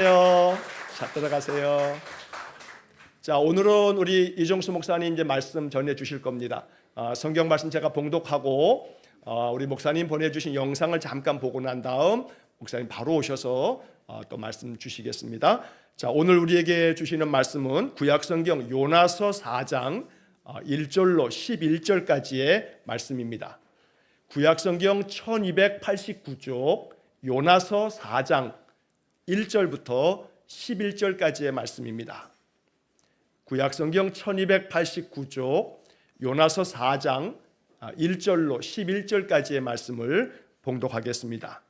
자, 들어가세요. 자, 오늘은 우리 이종수 목사님 이제 말씀 전해 주실 겁니다. 성경 말씀 제가 봉독하고 우리 목사님 보내주신 영상을 잠깐 보고 난 다음 목사님 바로 오셔서 또 말씀 주시겠습니다. 자, 오늘 우리에게 주시는 말씀은 구약성경 요나서 4장 1절로 11절까지의 말씀입니다. 구약성경 1289쪽 요나서 4장 1절부터 11절까지의 말씀입니다. 구약성경 1289쪽 요나서 4장 1절로 11절까지의 말씀을 봉독하겠습니다.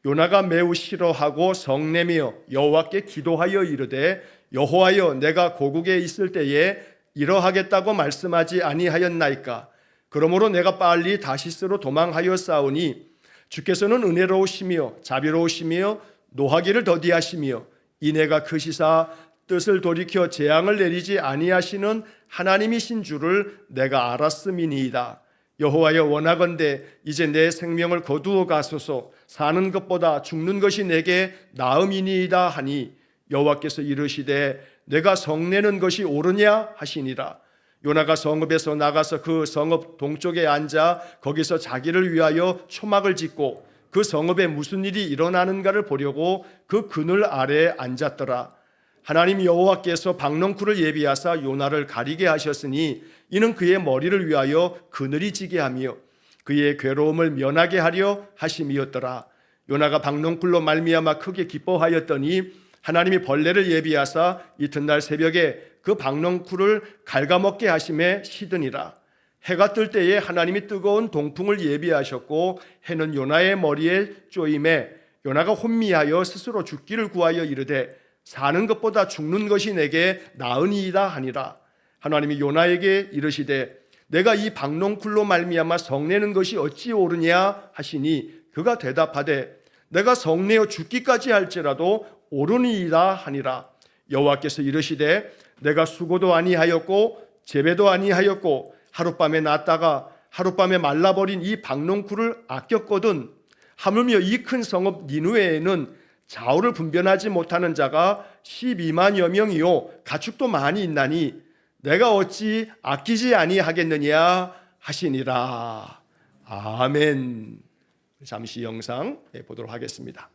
요나가 매우 싫어하고 성내며 여호와께 기도하여 이르되 여호와여, 내가 고국에 있을 때에 이러하겠다고 말씀하지 아니하였나이까? 그러므로 내가 빨리 다시스로 도망하여 싸우니 주께서는 은혜로우시며 자비로우시며 노하기를 더디하시며 이내가 크시사 뜻을 돌이켜 재앙을 내리지 아니하시는 하나님이신 줄을 내가 알았음이니이다. 여호와여, 원하건대 이제 내 생명을 거두어 가소서. 사는 것보다 죽는 것이 내게 나음이니이다 하니 여호와께서 이르시되 내가 성내는 것이 옳으냐 하시니라. 요나가 성읍에서 나가서 그 성읍 동쪽에 앉아 거기서 자기를 위하여 초막을 짓고 그 성읍에 무슨 일이 일어나는가를 보려고 그 그늘 아래에 앉았더라. 하나님 여호와께서 박넝쿨을 예비하사 요나를 가리게 하셨으니 이는 그의 머리를 위하여 그늘이 지게 하며 그의 괴로움을 면하게 하려 하심이었더라. 요나가 박넝쿨로 말미암아 크게 기뻐하였더니 하나님이 벌레를 예비하사 이튿날 새벽에 그 박넝쿨을 갉아먹게 하심에 시드니라. 해가 뜰 때에 하나님이 뜨거운 동풍을 예비하셨고 해는 요나의 머리에 쪼임에 요나가 혼미하여 스스로 죽기를 구하여 이르되 사는 것보다 죽는 것이 내게 나으니이다 하니라. 하나님이 요나에게 이르시되 내가 이 박넝쿨로 말미암아 성내는 것이 어찌 옳으냐 하시니 그가 대답하되 내가 성내어 죽기까지 할지라도 옳으니이다 하니라. 여호와께서 이르시되 내가 수고도 아니하였고 재배도 아니하였고 하룻밤에 났다가 하룻밤에 말라버린 이 박넝쿨을 아꼈거든. 하물며 이 큰 성읍 니느웨에는 좌우를 분별하지 못하는 자가 12만여 명이요 가축도 많이 있나니 내가 어찌 아끼지 아니하겠느냐 하시니라. 아멘. 잠시 영상 보도록 하겠습니다.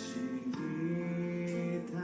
Shigita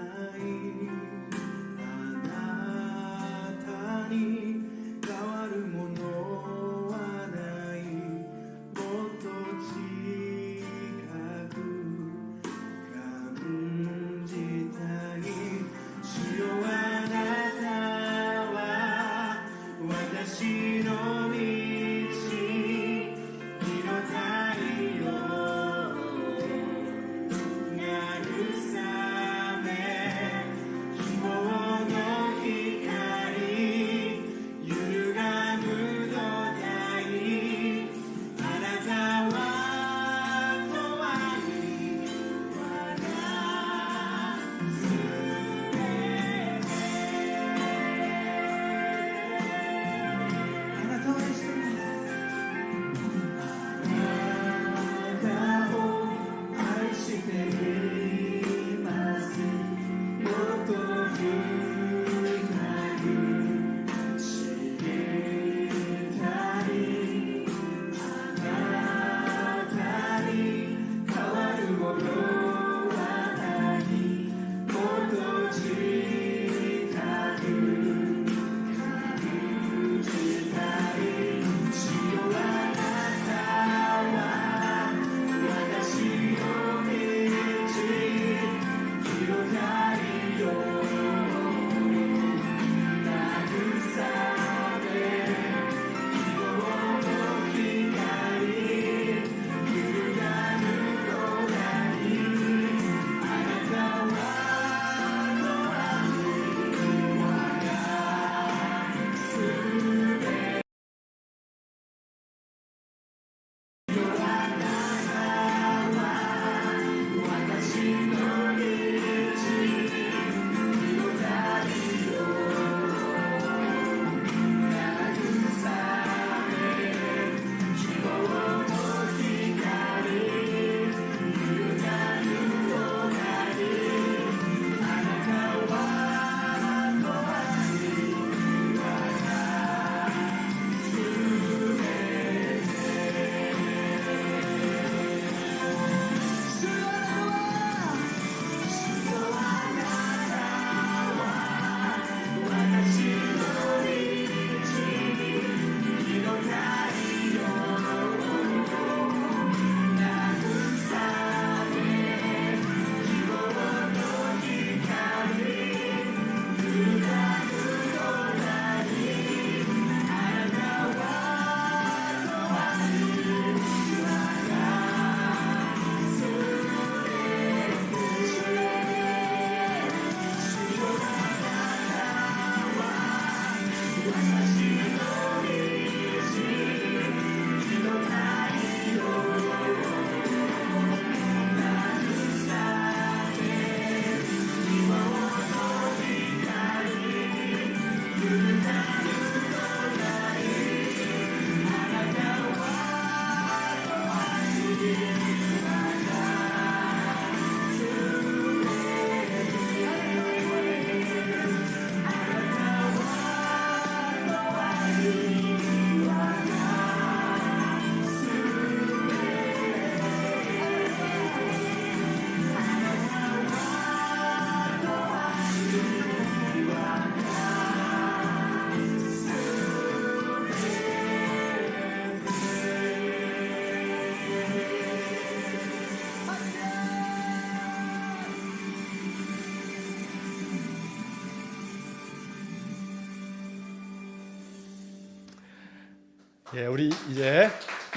예, 우리 이제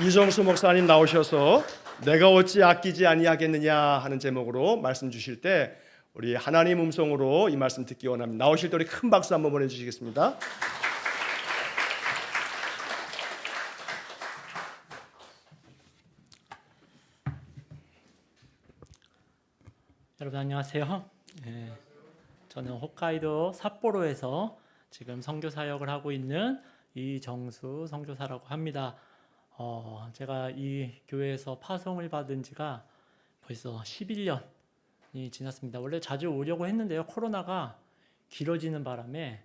이정수 목사님 나오셔서 내가 어찌 아끼지 아니하겠느냐 하는 제목으로 말씀 주실 때 우리 하나님 음성으로 이 말씀 듣기 원합니다. 나오실 때 우리 큰 박수 한번 보내주시겠습니다. 여러분 안녕하세요. 저는 홋카이도 삿포로에서 지금 선교 사역을 하고 있는 이정수 선교사라고 합니다. 제가 이 교회에서 파송을 받은 지가 벌써 11년이 지났습니다. 원래 자주 오려고 했는데요. 코로나가 길어지는 바람에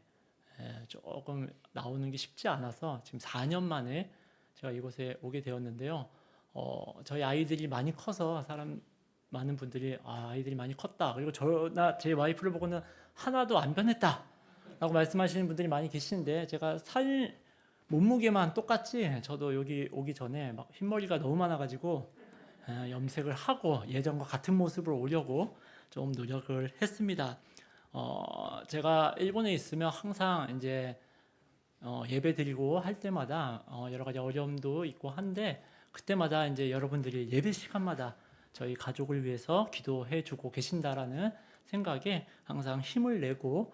조금 나오는 게 쉽지 않아서 지금 4년 만에 제가 이곳에 오게 되었는데요. 저희 아이들이 많이 커서 많은 분들이 아이들이 많이 컸다. 그리고 저나 제 와이프를 보고는 하나도 안 변했다 라고 말씀하시는 분들이 많이 계시는데, 제가 몸무게만 똑같지 저도 여기 오기 전에 막 흰머리가 너무 많아가지고 염색을 하고 예전과 같은 모습으로 오려고 좀 노력을 했습니다. 제가 일본에 있으면 항상 이제 예배 드리고 할 때마다 여러 가지 어려움도 있고 한데, 그때마다 이제 여러분들이 예배 시간마다 저희 가족을 위해서 기도해 주고 계신다라는 생각에 항상 힘을 내고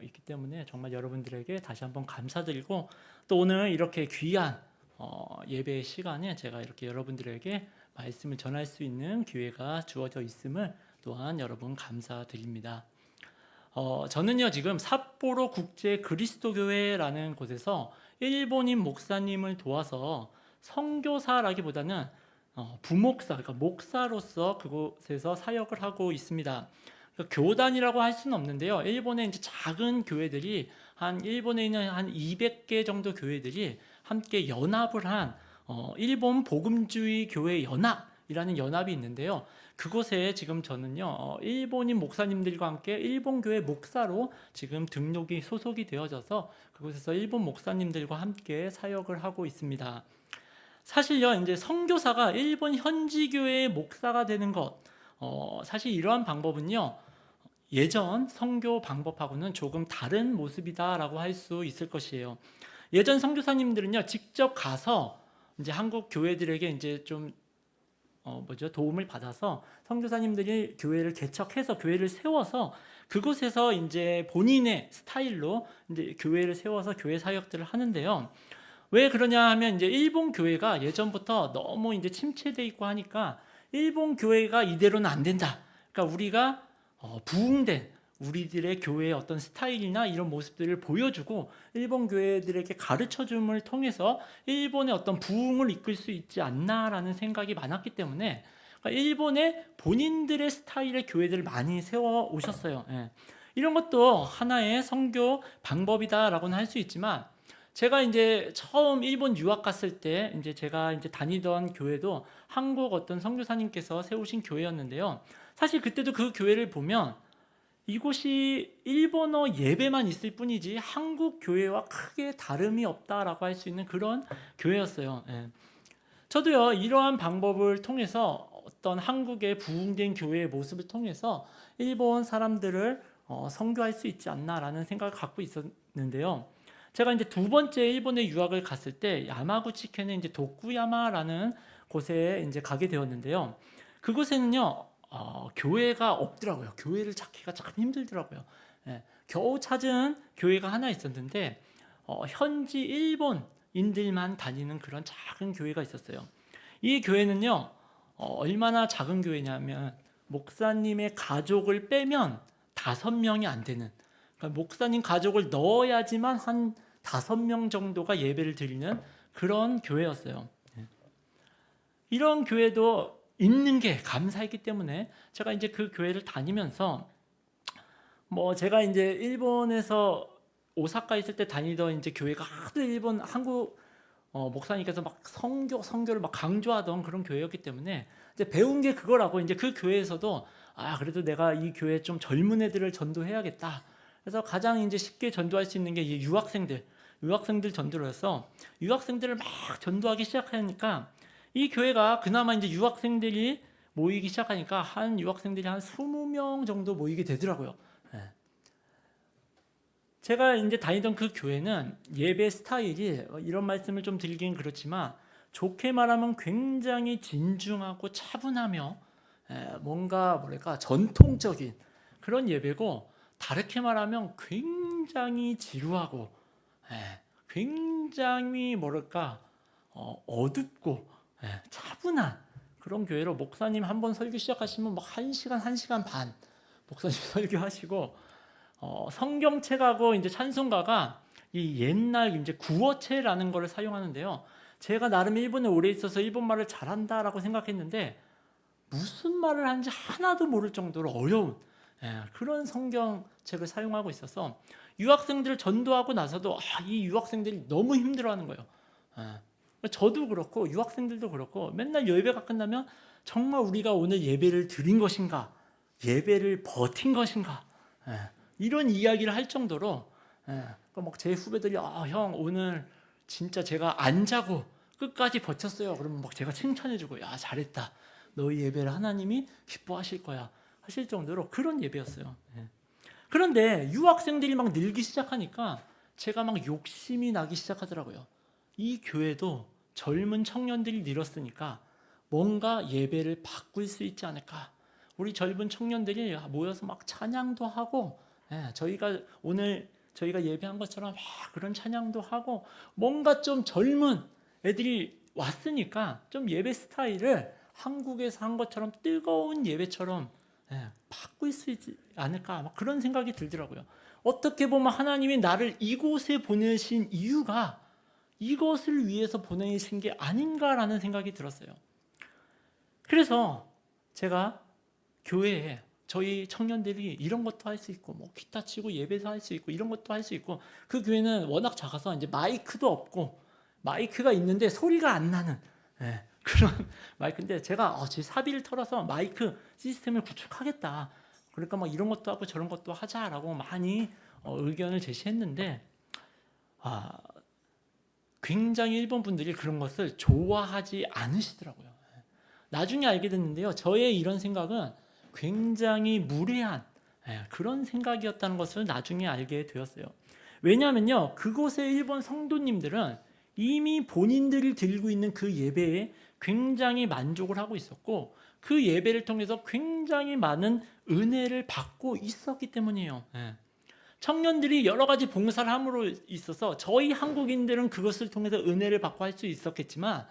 있기 때문에 정말 여러분들에게 다시 한번 감사드리고, 또 오늘 이렇게 귀한 예배 시간에 제가 이렇게 여러분들에게 말씀을 전할 수 있는 기회가 주어져 있음을 또한 여러분 감사드립니다. 저는요 지금 삿포로 국제 그리스도교회라는 곳에서 일본인 목사님을 도와서 선교사라기보다는 부목사, 그러니까 목사로서 그곳에서 사역을 하고 있습니다. 그러니까 교단이라고 할 수는 없는데요. 일본에 이제 작은 교회들이 일본에 있는 한 200개 정도 교회들이 함께 연합을 한 일본 복음주의 교회 연합이라는 연합이 있는데요. 그곳에 지금 저는요 일본인 목사님들과 함께 일본 교회 목사로 지금 등록이 소속이 되어져서 그곳에서 일본 목사님들과 함께 사역을 하고 있습니다. 사실요 이제 선교사가 일본 현지 교회의 목사가 되는 것, 사실 이러한 방법은요 예전 선교 방법하고는 조금 다른 모습이다라고 할 수 있을 것이에요. 예전 선교사님들은요 직접 가서 이제 한국 교회들에게 이제 좀 도움을 받아서 선교사님들이 교회를 개척해서 교회를 세워서 그곳에서 이제 본인의 스타일로 이제 교회를 세워서 교회 사역들을 하는데요. 왜 그러냐 하면 이제 일본 교회가 예전부터 너무 이제 침체돼 있고 하니까 일본 교회가 이대로는 안 된다. 그러니까 우리가 부흥된 우리들의 교회의 어떤 스타일이나 이런 모습들을 보여주고 일본 교회들에게 가르쳐줌을 통해서 일본의 어떤 부흥을 이끌 수 있지 않나라는 생각이 많았기 때문에 일본의 본인들의 스타일의 교회들을 많이 세워 오셨어요. 이런 것도 하나의 선교 방법이다라고는 할 수 있지만, 제가 이제 처음 일본 유학 갔을 때 이제 제가 이제 다니던 교회도 한국 어떤 선교사님께서 세우신 교회였는데요. 사실 그때도 그 교회를 보면 이곳이 일본어 예배만 있을 뿐이지 한국 교회와 크게 다름이 없다라고 할 수 있는 그런 교회였어요. 저도요 이러한 방법을 통해서 어떤 한국의 부흥된 교회의 모습을 통해서 일본 사람들을 선교할 수 있지 않나라는 생각을 갖고 있었는데요. 제가 이제 두 번째 일본에 유학을 갔을 때 야마구치현의 이제 도쿠야마라는 곳에 이제 가게 되었는데요. 그곳에는요 교회가 없더라고요. 교회를 찾기가 참 힘들더라고요. 겨우 찾은 교회가 하나 있었는데 현지 일본인들만 다니는 그런 작은 교회가 있었어요. 이 교회는요 얼마나 작은 교회냐면 목사님의 가족을 빼면 5명이 안 되는, 그러니까 목사님 가족을 넣어야지만 한 5명 정도가 예배를 드리는 그런 교회였어요. 이런 교회도 있는 게 감사했기 때문에 제가 이제 그 교회를 다니면서 제가 이제 일본에서 오사카 있을 때 다니던 이제 교회가 하도 한국 목사님께서 막 선교를 막 강조하던 그런 교회였기 때문에 이제 배운 게 그거라고, 이제 그 교회에서도 그래도 내가 이 교회 좀 젊은 애들을 전도해야겠다. 그래서 가장 이제 쉽게 전도할 수 있는 게 유학생들 전도로서 유학생들을 막 전도하기 시작하니까 이 교회가 그나마 이제 유학생들이 모이기 시작하니까 유학생들이 한 20명 정도 모이게 되더라고요. 제가 이제 다니던 그 교회는 예배 스타일이 이런 말씀을 좀 드리긴 그렇지만 좋게 말하면 굉장히 진중하고 차분하며 뭔가 뭐랄까 전통적인 그런 예배고 다르게 말하면 굉장히 지루하고 굉장히 뭐랄까 어둡고 차분한 그런 교회로 목사님 한번 설교 시작하시면 막 1시간, 1시간 반 목사님 설교하시고 성경책하고 이제 찬송가가 이 옛날 이제 구어체라는 거를 사용하는데요. 제가 나름 일본에 오래 있어서 일본말을 잘한다라고 생각했는데 무슨 말을 하는지 하나도 모를 정도로 어려운 그런 성경책을 사용하고 있어서 유학생들을 전도하고 나서도 이 유학생들이 너무 힘들어하는 거예요. 저도 그렇고 유학생들도 그렇고 맨날 예배가 끝나면 정말 우리가 오늘 예배를 드린 것인가, 예배를 버틴 것인가 이런 이야기를 할 정도로 막 제 후배들이 형 오늘 진짜 제가 안 자고 끝까지 버텼어요. 그러면 막 제가 칭찬해주고 야 잘했다. 너희 예배를 하나님이 기뻐하실 거야 하실 정도로 그런 예배였어요. 그런데 유학생들이 막 늘기 시작하니까 제가 막 욕심이 나기 시작하더라고요. 이 교회도 젊은 청년들이 늘었으니까 뭔가 예배를 바꿀 수 있지 않을까. 우리 젊은 청년들이 모여서 막 찬양도 하고 저희가 오늘 저희가 예배한 것처럼 그런 찬양도 하고 뭔가 좀 젊은 애들이 왔으니까 좀 예배 스타일을 한국에서 한 것처럼 뜨거운 예배처럼 바꿀 수 있지 않을까 막 그런 생각이 들더라고요. 어떻게 보면 하나님이 나를 이곳에 보내신 이유가 이것을 위해서 보내신 게 아닌가라는 생각이 들었어요. 그래서 제가 교회에 저희 청년들이 이런 것도 할 수 있고 뭐 기타 치고 예배도 할 수 있고 이런 것도 할 수 있고 그 교회는 워낙 작아서 이제 마이크도 없고 마이크가 있는데 소리가 안 나는 그런 마이크인데 제가 제 사비를 털어서 마이크 시스템을 구축하겠다. 그러니까 막 이런 것도 하고 저런 것도 하자라고 많이 의견을 제시했는데 굉장히 일본 분들이 그런 것을 좋아하지 않으시더라고요. 나중에 알게 됐는데요. 저의 이런 생각은 굉장히 무례한 그런 생각이었다는 것을 나중에 알게 되었어요. 왜냐하면요. 그곳의 일본 성도님들은 이미 본인들이 드리고 있는 그 예배에 굉장히 만족을 하고 있었고 그 예배를 통해서 굉장히 많은 은혜를 받고 있었기 때문이에요. 청년들이 여러 가지 봉사를 함으로 있어서 저희 한국인들은 그것을 통해서 은혜를 받고 할 수 있었겠지만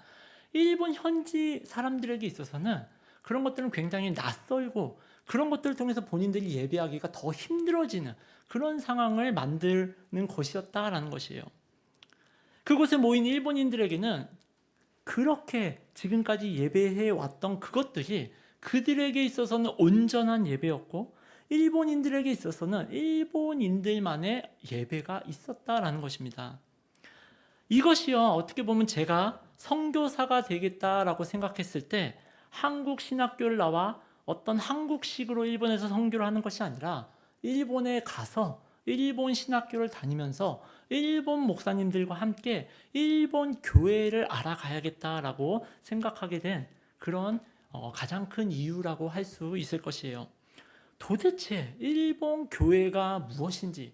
일본 현지 사람들에게 있어서는 그런 것들은 굉장히 낯설고 그런 것들을 통해서 본인들이 예배하기가 더 힘들어지는 그런 상황을 만드는 것이었다라는 것이에요. 그곳에 모인 일본인들에게는 그렇게 지금까지 예배해 왔던 그것들이 그들에게 있어서는 온전한 예배였고 일본인들에게 있어서는 일본인들만의 예배가 있었다라는 것입니다. 이것이요 어떻게 보면 제가 선교사가 되겠다라고 생각했을 때 한국 신학교를 나와 어떤 한국식으로 일본에서 선교를 하는 것이 아니라 일본에 가서 일본 신학교를 다니면서 일본 목사님들과 함께 일본 교회를 알아가야겠다라고 생각하게 된 그런 가장 큰 이유라고 할 수 있을 것이에요. 도대체 일본 교회가 무엇인지,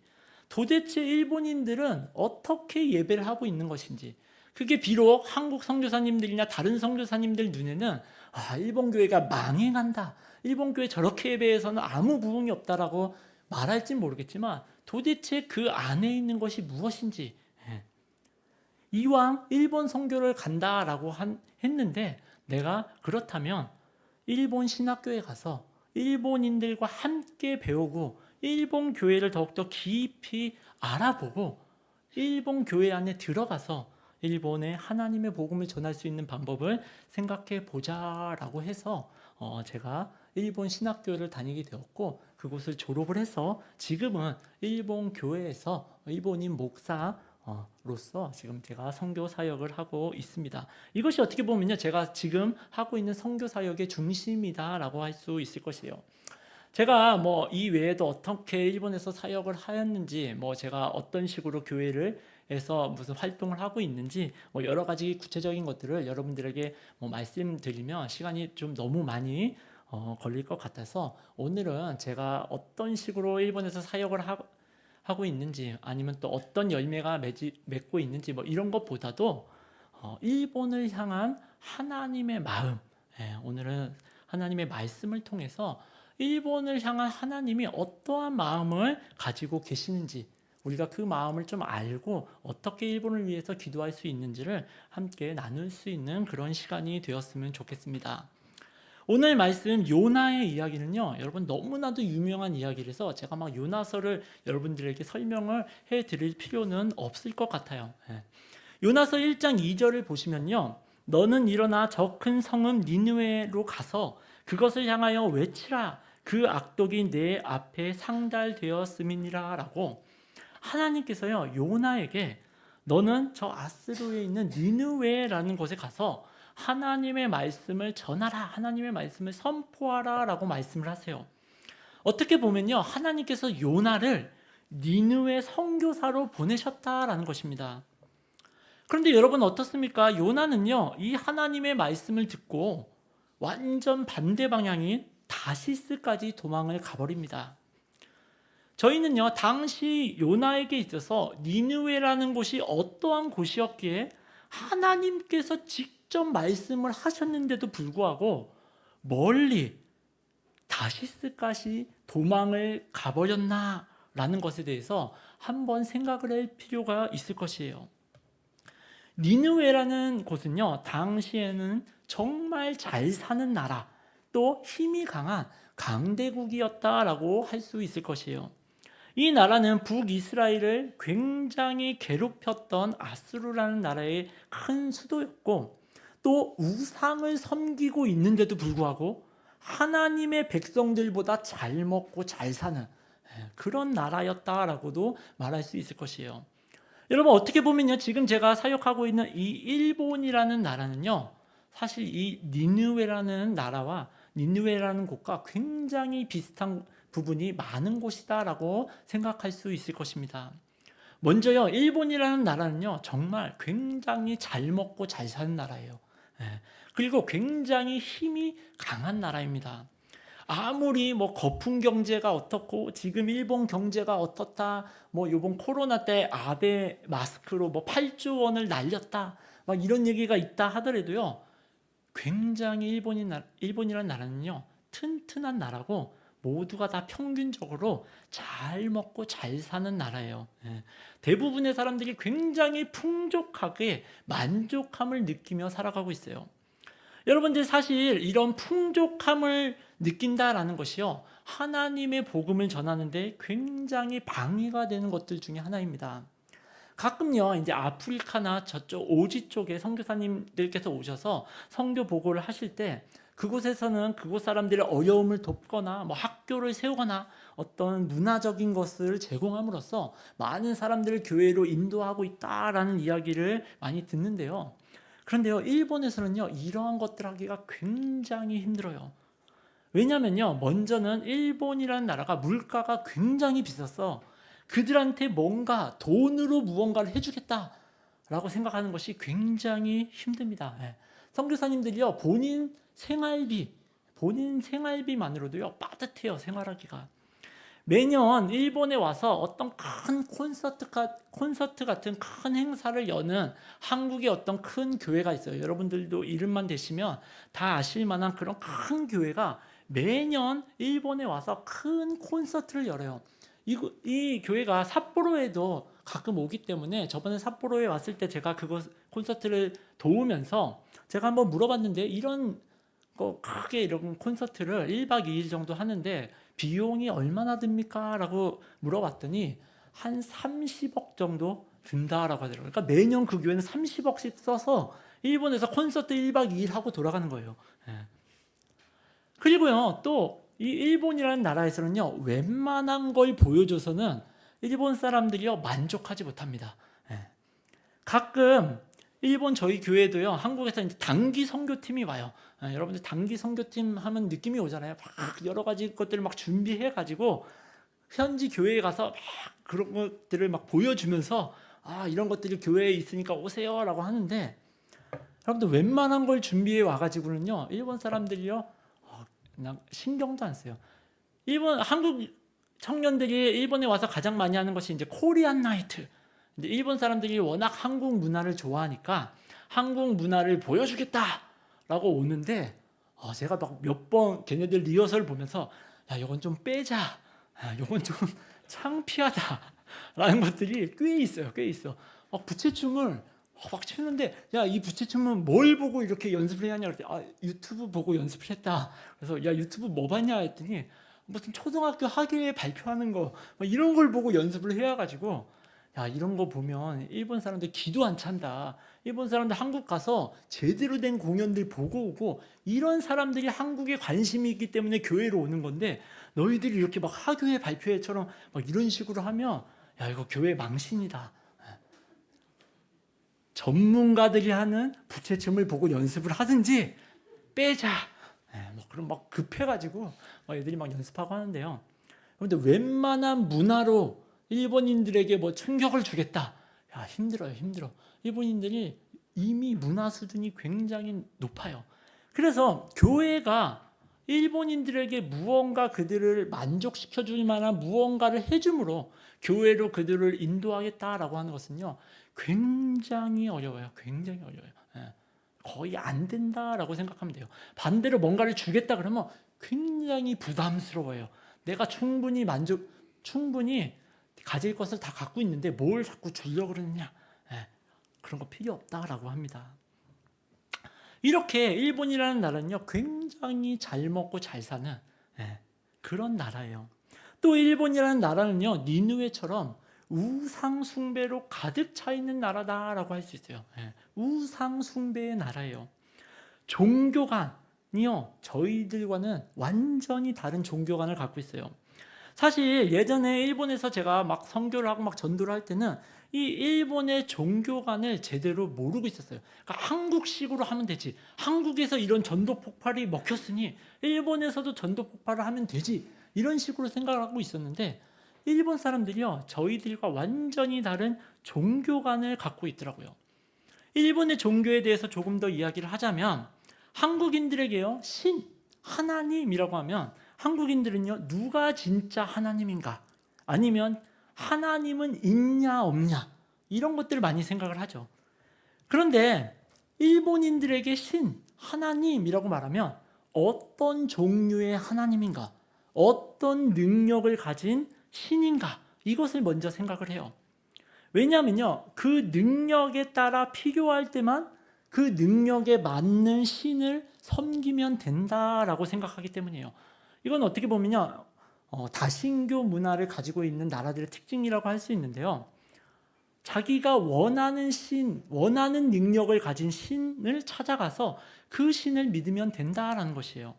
도대체 일본인들은 어떻게 예배를 하고 있는 것인지, 그게 비록 한국 선교사님들이나 다른 선교사님들 눈에는 일본 교회가 망해간다, 일본 교회 저렇게 예배해서는 아무 부흥이 없다라고 말할진 모르겠지만 도대체 그 안에 있는 것이 무엇인지, 이왕 일본 선교를 간다라고 했는데 내가 그렇다면 일본 신학교에 가서 일본인들과 함께 배우고 일본 교회를 더욱더 깊이 알아보고 일본 교회 안에 들어가서 일본에 하나님의 복음을 전할 수 있는 방법을 생각해 보자라고 해서 제가 일본 신학교를 다니게 되었고 그곳을 졸업을 해서 지금은 일본 교회에서 일본인 목사로서 지금 제가 선교 사역을 하고 있습니다. 이것이 어떻게 보면요 제가 지금 하고 있는 선교 사역의 중심이다라고 할 수 있을 것이에요. 제가 뭐 이 외에도 어떻게 일본에서 사역을 하였는지, 뭐 제가 어떤 식으로 교회를 해서 무슨 활동을 하고 있는지, 뭐 여러 가지 구체적인 것들을 여러분들에게 뭐 말씀드리면 시간이 좀 너무 많이 걸릴 것 같아서 오늘은 제가 어떤 식으로 일본에서 사역을 하고 있는지 아니면 또 어떤 열매가 맺고 있는지 뭐 이런 것보다도 일본을 향한 하나님의 마음, 오늘은 하나님의 말씀을 통해서 일본을 향한 하나님이 어떠한 마음을 가지고 계시는지 우리가 그 마음을 좀 알고 어떻게 일본을 위해서 기도할 수 있는지를 함께 나눌 수 있는 그런 시간이 되었으면 좋겠습니다. 오늘 말씀 요나의 이야기는요, 여러분 너무나도 유명한 이야기라서 제가 막 요나서를 여러분들에게 설명을 해드릴 필요는 없을 것 같아요. 요나서 1장 2절을 보시면요, 너는 일어나 저 큰 성읍 니느웨로 가서 그것을 향하여 외치라. 그 악독이 내 앞에 상달되었음이니라 라고 하나님께서요 요나에게 너는 저 아스루에 있는 니느웨라는 곳에 가서 하나님의 말씀을 전하라, 하나님의 말씀을 선포하라 라고 말씀을 하세요. 어떻게 보면요 하나님께서 요나를 니느웨 선교사로 보내셨다라는 것입니다. 그런데 여러분 어떻습니까? 요나는요 이 하나님의 말씀을 듣고 완전 반대 방향인 다시스까지 도망을 가버립니다. 저희는요 당시 요나에게 있어서 니느웨라는 곳이 어떠한 곳이었기에 하나님께서 직접 말씀을 하셨는데도 불구하고 멀리 다시스까지 도망을 가버렸나 라는 것에 대해서 한번 생각을 할 필요가 있을 것이에요. 니느웨라는 곳은요 당시에는 정말 잘 사는 나라, 또 힘이 강한 강대국이었다라고 할 수 있을 것이에요. 이 나라는 북이스라엘을 굉장히 괴롭혔던 아수르라는 나라의 큰 수도였고, 또 우상을 섬기고 있는데도 불구하고 하나님의 백성들보다 잘 먹고 잘 사는 그런 나라였다라고도 말할 수 있을 것이에요. 여러분 어떻게 보면요 지금 제가 사역하고 있는 이 일본이라는 나라는요 사실 이 니느웨라는 나라와 니느웨라는 곳과 굉장히 비슷한 부분이 많은 곳이다라고 생각할 수 있을 것입니다. 먼저요 일본이라는 나라는요 정말 굉장히 잘 먹고 잘 사는 나라예요. 그리고 굉장히 힘이 강한 나라입니다. 아무리 뭐 거품 경제가 어떻고 지금 일본 경제가 어떻다, 뭐 이번 코로나 때 아베 마스크로 뭐 8조 원을 날렸다, 막 이런 얘기가 있다 하더라도요 굉장히 일본이라는 나라는요 튼튼한 나라고 모두가 다 평균적으로 잘 먹고 잘 사는 나라예요. 대부분의 사람들이 굉장히 풍족하게 만족함을 느끼며 살아가고 있어요. 여러분들 사실 이런 풍족함을 느낀다라는 것이요 하나님의 복음을 전하는데 굉장히 방해가 되는 것들 중에 하나입니다. 가끔요 이제 아프리카나 저쪽 오지 쪽에 선교사님들께서 오셔서 선교 보고를 하실 때 그곳에서는 그곳 사람들의 어려움을 돕거나 뭐 학교를 세우거나 어떤 문화적인 것을 제공함으로써 많은 사람들을 교회로 인도하고 있다라는 이야기를 많이 듣는데요. 그런데요 일본에서는요 이러한 것들 하기가 굉장히 힘들어요. 왜냐면요 먼저는 일본이라는 나라가 물가가 굉장히 비싸서 그들한테 뭔가 돈으로 무언가를 해주겠다라고 생각하는 것이 굉장히 힘듭니다. 선교사님들이요 본인 생활비만으로도요 빠듯해요. 생활하기가. 매년 일본에 와서 어떤 큰 콘서트 같은 큰 행사를 여는 한국의 어떤 큰 교회가 있어요. 여러분들도 이름만 대시면 다 아실 만한 그런 큰 교회가 매년 일본에 와서 큰 콘서트를 열어요. 이 교회가 삿포로에도 가끔 오기 때문에 저번에 삿포로에 왔을 때 제가 그거 콘서트를 도우면서 제가 한번 물어봤는데 이런 거 크게 이런 콘서트를 1박 2일 정도 하는데 비용이 얼마나 듭니까? 라고 물어봤더니 한 30억 정도 든다라고 하더라고요. 그러니까 매년 그 교회는 30억씩 써서 일본에서 콘서트 1박 2일 하고 돌아가는 거예요. 그리고요 또 이 일본이라는 나라에서는요 웬만한 걸 보여줘서는 일본 사람들이요 만족하지 못합니다. 가끔 일본 저희 교회도요 한국에서 이제 단기 선교팀이 와요. 여러분들 단기 선교팀 하면 느낌이 오잖아요. 막 여러 가지 것들을 막 준비해 가지고 현지 교회에 가서 막 그런 것들을 막 보여주면서 이런 것들이 교회에 있으니까 오세요라고 하는데 여러분들 웬만한 걸 준비해 와가지고는요 일본 사람들이요 그냥 신경도 안 써요. 한국 청년들이 일본에 와서 가장 많이 하는 것이 이제 코리안 나이트. 이제 일본 사람들이 워낙 한국 문화를 좋아하니까 한국 문화를 보여주겠다라고 오는데 제가 막 몇 번 걔네들 리허설 보면서 야, 이건 좀 빼자. 이건 좀 창피하다라는 것들이 꽤 있어요. 꽤 있어. 부채춤을 막 추는데 야, 이 부채춤은 뭘 보고 이렇게 연습을 해야 하냐 그랬더니 유튜브 보고 연습을 했다. 그래서 야, 유튜브 뭐 봤냐 했더니 무슨 초등학교 학예회 발표하는 거 이런 걸 보고 연습을 해야 가지고 야, 이런 거 보면 일본 사람들 기도 안 찬다. 일본 사람들 한국 가서 제대로 된 공연들 보고 오고 이런 사람들이 한국에 관심이 있기 때문에 교회로 오는 건데 너희들이 이렇게 막 학교회 발표회처럼 막 이런 식으로 하면 야, 이거 교회 망신이다. 전문가들이 하는 부채춤을 보고 연습을 하든지 빼자. 그럼 막 급해가지고 애들이 막 연습하고 하는데요. 그런데 웬만한 문화로 일본인들에게 뭐 충격을 주겠다. 야, 힘들어요, 힘들어. 일본인들이 이미 문화 수준이 굉장히 높아요. 그래서 교회가 일본인들에게 무언가 그들을 만족시켜줄 만한 무언가를 해줌으로 교회로 그들을 인도하겠다라고 하는 것은요, 굉장히 어려워요. 굉장히 어려워요. 거의 안 된다라고 생각하면 돼요. 반대로 뭔가를 주겠다 그러면 굉장히 부담스러워요. 내가 충분히 가질 것을 다 갖고 있는데 뭘 자꾸 주려고 그러느냐. 그런 거 필요 없다라고 합니다. 이렇게 일본이라는 나라는요, 굉장히 잘 먹고 잘 사는 그런 나라예요. 또 일본이라는 나라는요, 니누에처럼 우상 숭배로 가득 차 있는 나라다라고 할 수 있어요. 우상 숭배의 나라예요. 종교관이요, 저희들과는 완전히 다른 종교관을 갖고 있어요. 사실 예전에 일본에서 제가 막 선교를 하고 막 전도를 할 때는 이 일본의 종교관을 제대로 모르고 있었어요. 그러니까 한국식으로 하면 되지. 한국에서 이런 전도 폭발이 먹혔으니 일본에서도 전도 폭발을 하면 되지. 이런 식으로 생각을 하고 있었는데 일본 사람들이요, 저희들과 완전히 다른 종교관을 갖고 있더라고요. 일본의 종교에 대해서 조금 더 이야기를 하자면 한국인들에게요, 신, 하나님이라고 하면 한국인들은요, 누가 진짜 하나님인가? 아니면 하나님은 있냐 없냐? 이런 것들을 많이 생각을 하죠. 그런데 일본인들에게 신, 하나님이라고 말하면 어떤 종류의 하나님인가? 어떤 능력을 가진 신인가? 이것을 먼저 생각을 해요. 왜냐하면요, 그 능력에 따라 필요할 때만 그 능력에 맞는 신을 섬기면 된다라고 생각하기 때문이에요. 이건 어떻게 보면요, 다신교 문화를 가지고 있는 나라들의 특징이라고 할 수 있는데요. 자기가 원하는 신, 원하는 능력을 가진 신을 찾아가서 그 신을 믿으면 된다라는 것이에요.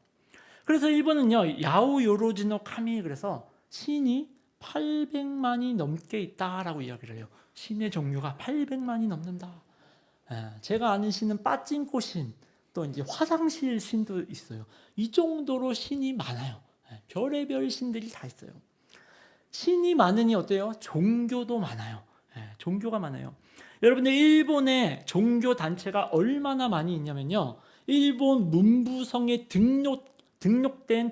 그래서 일본은요, 야오요로즈노 카미, 그래서 신이 800만이 넘게 있다라고 이야기를 해요. 신의 종류가 800만이 넘는다. 제가 아는 신은 빠찡코 신, 또 이제 화장실 신도 있어요. 이 정도로 신이 많아요. 별의별 신들이 다 있어요. 신이 많으니 어때요? 종교도 많아요. 종교가 많아요. 여러분들, 일본의 종교 단체가 얼마나 많이 있냐면요, 일본 문부성에 등록된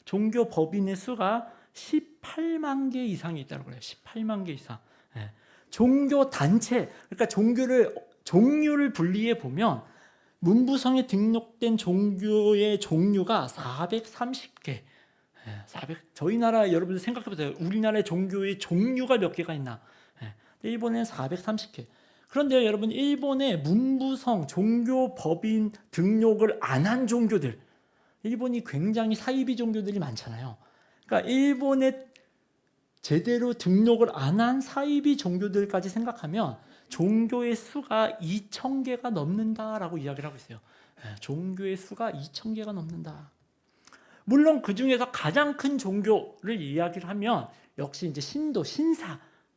종교법인의 수가 18만 개 이상이 있다고 그래요. 18만 개 이상. 종교 단체, 그러니까 종류를 분리해 보면 문부성에 등록된 종교의 종류가 430개. 저희 나라 여러분들 생각해 보세요. 우리나라의 종교의 종류가 몇 개가 있나? 일본에는 430개. 그런데요, 여러분, 일본의 문부성 종교법인 등록을 안 한 종교들, 일본이 굉장히 사이비 종교들이 많잖아요. 그러니까 일본에 제대로 등록을 안 한 사이비 종교들까지 생각하면 종교의 수가 2,000개가 넘는다라고 이야기를 하고 있어요. 종교의 수가 2,000개가 넘는다. 물론 그 중에서 가장 큰 종교를 이야기를 하면 역시 이제